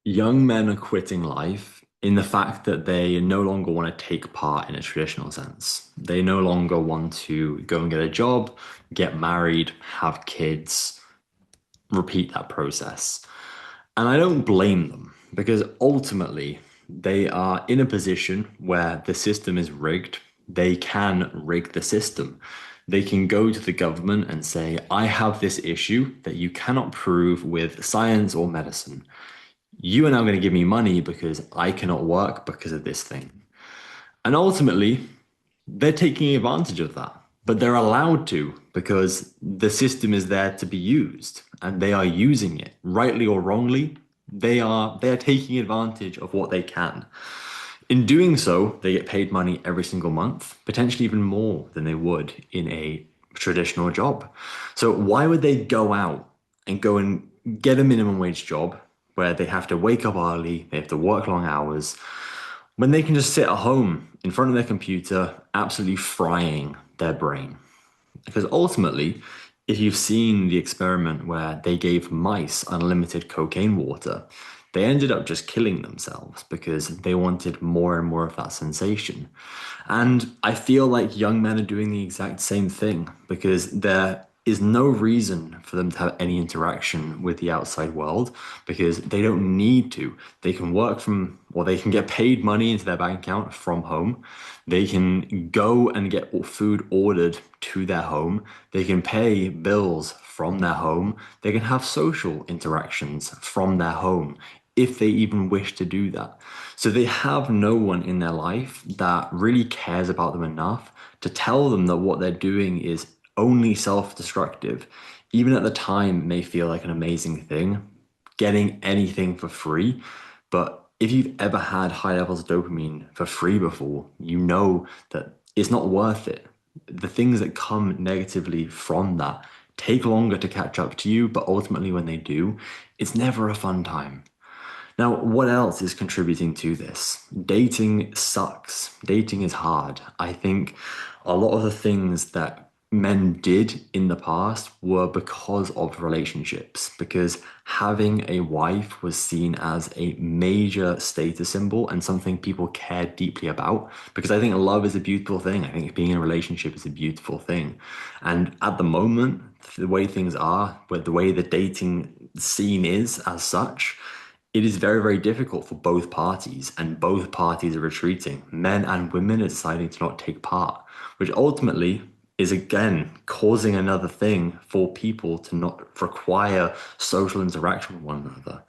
Young men are quitting life in the fact that they no longer want to take part in a traditional sense. They no longer want to go and get a job, get married, have kids, repeat that process. And I don't blame them because ultimately they are in a position where the system is rigged. They can rig the system. They can go to the government and say, I have this issue that you cannot prove with science or medicine. You are now going to give me money because I cannot work because of this thing. And ultimately, they're taking advantage of that, but they're allowed to because the system is there to be used and they are using it, rightly or wrongly. They are taking advantage of what they can. In doing so, they get paid money every single month, potentially even more than they would in a traditional job. So why would they go out and go and get a minimum wage job where they have to wake up early, they have to work long hours, when they can just sit at home in front of their computer, absolutely frying their brain? Because ultimately, if you've seen the experiment where they gave mice unlimited cocaine water, they ended up just killing themselves because they wanted more and more of that sensation. And I feel like young men are doing the exact same thing because there is no reason for them to have any interaction with the outside world because they don't need to. They can work from, or they can get paid money into their bank account from home. They can go and get food ordered to their home. They can pay bills from their home. They can have social interactions from their home if they even wish to do that. So they have no one in their life that really cares about them enough to tell them that what they're doing is only self-destructive. Even at the time, it may feel like an amazing thing, getting anything for free. But if you've ever had high levels of dopamine for free before, you know that it's not worth it. The things that come negatively from that take longer to catch up to you, but ultimately when they do, it's never a fun time. Now, what else is contributing to this? Dating sucks. Dating is hard. I think a lot of the things that men did in the past were because of relationships, because having a wife was seen as a major status symbol and something people cared deeply about. Because I think love is a beautiful thing. I think being in a relationship is a beautiful thing. And at the moment, the way things are, with the way the dating scene is as such, it is very, very difficult for both parties, and both parties are retreating. Men and women are deciding to not take part, which ultimately is again causing another thing for people to not require social interaction with one another.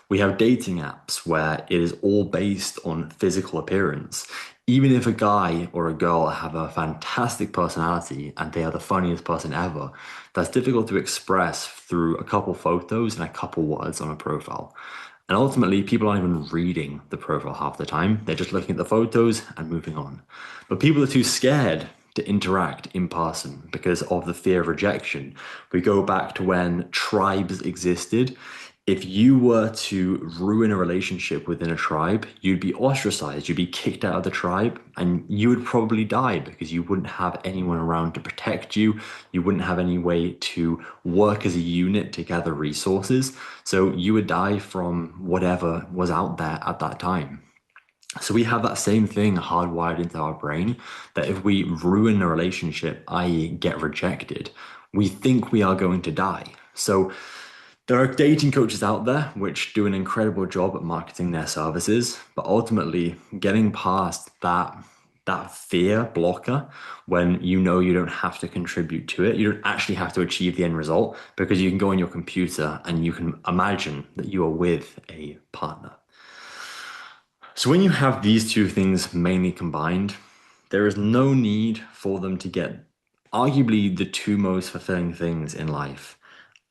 We have dating apps where it is all based on physical appearance. Even if a guy or a girl have a fantastic personality and they are the funniest person ever, that's difficult to express through a couple photos and a couple words on a profile. And ultimately, people aren't even reading the profile half the time. They're just looking at the photos and moving on. But people are too scared to interact in person because of the fear of rejection. We go back to when tribes existed. If you were to ruin a relationship within a tribe, you'd be ostracized, you'd be kicked out of the tribe, and you would probably die because you wouldn't have anyone around to protect you. You wouldn't have any way to work as a unit to gather resources. So you would die from whatever was out there at that time. So we have that same thing hardwired into our brain that if we ruin a relationship, i.e., get rejected, we think we are going to die. So there are dating coaches out there which do an incredible job at marketing their services, but ultimately getting past that fear blocker when you know you don't have to contribute to it, you don't actually have to achieve the end result because you can go on your computer and you can imagine that you are with a partner. So when you have these two things mainly combined, there is no need for them to get arguably the two most fulfilling things in life.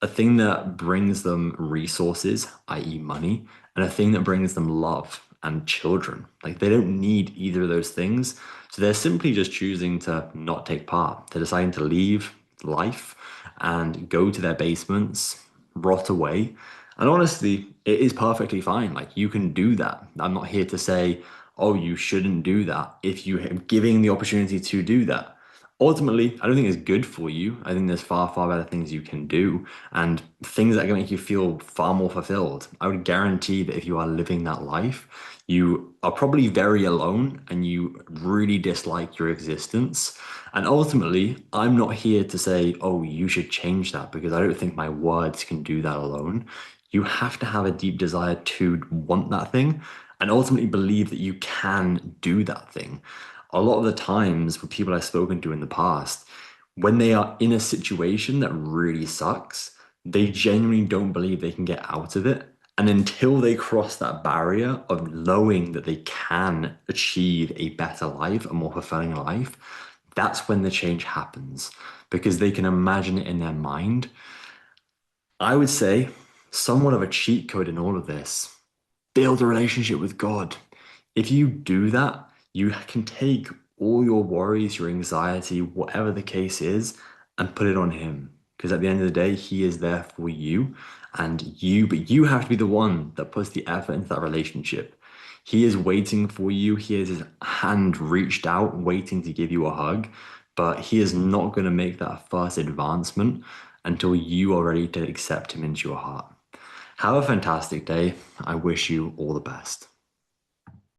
A thing that brings them resources, i.e., money, and a thing that brings them love and children. Like they don't need either of those things. So they're simply just choosing to not take part. They're deciding to leave life and go to their basements, rot away. And honestly, it is perfectly fine. Like you can do that. I'm not here to say, oh, you shouldn't do that if you are giving the opportunity to do that. Ultimately, I don't think it's good for you. I think there's far, far better things you can do and things that are going to make you feel far more fulfilled. I would guarantee that if you are living that life, you are probably very alone and you really dislike your existence. And ultimately, I'm not here to say, oh, you should change that because I don't think my words can do that alone. You have to have a deep desire to want that thing and ultimately believe that you can do that thing. A lot of the times with people I've spoken to in the past, when they are in a situation that really sucks, they genuinely don't believe they can get out of it. And until they cross that barrier of knowing that they can achieve a better life, a more fulfilling life, that's when the change happens because they can imagine it in their mind. I would say somewhat of a cheat code in all of this: build a relationship with God. If you do that, you can take all your worries, your anxiety, whatever the case is, and put it on Him. Because at the end of the day, He is there for you but you have to be the one that puts the effort into that relationship. He is waiting for you. He has his hand reached out, waiting to give you a hug, but he is not going to make that first advancement until you are ready to accept him into your heart. Have a fantastic day. I wish you all the best.